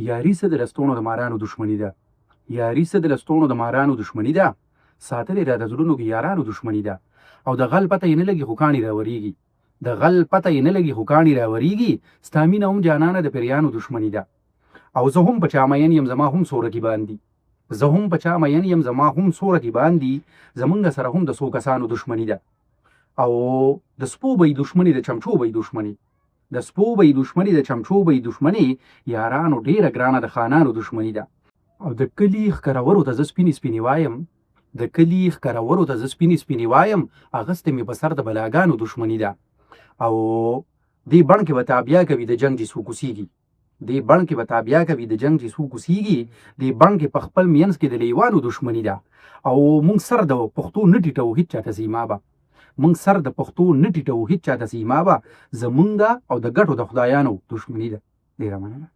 یاري څه د لستوڼو د مارانو دښمني ده، یاري څه د لستوڼو د مارانو دښمني ده، ساتلې را د زړونو کې یارانو دښمني ده. او د غل پته یې نه لګي خو کاڼي راورېږي، د غل پته یې نه لګي خو کاڼي راورېږي. ستا مینه هم جانانه د پیریانو دښمني ده. او زه هم په چا مین یم زما هم څو رقیبان دي، زه هم په چا مین یم زما هم څو رقیبان دي. زمونږ سره هم د څو کسانو دښمني ده. او د سپو به یې دښمني د چمچو به یې دښمني، د سپو به یې دښمني د چمچو به یې دښمني. یارانو ډېره ګرانه د خانانو دښمني ده. او د کلي ښکرورو ته زه سپینې سپینې وایم، د کلي ښکرورو ته زه سپینې سپینې وایم. اغستې مې په سر د بلاګانو دښمني ده. او دې بڼ کې به تابیا کوي د جنګ چې څوک اوسېږي، دې بڼ کې به تابیا کوي د جنګ چې څوک اوسېږي. دې بڼ کې په خپل مینځ کې د لیوانو دښمني ده. او مونږ سر د پښتو نه ټیټوو هېڅ چاته سیمابه، مونږ سر د پښتو نه ټیټوو هېڅ چاته سیمابه. زمونږ او د ګټو د خدایانو دښمني ده. ډېره مننه.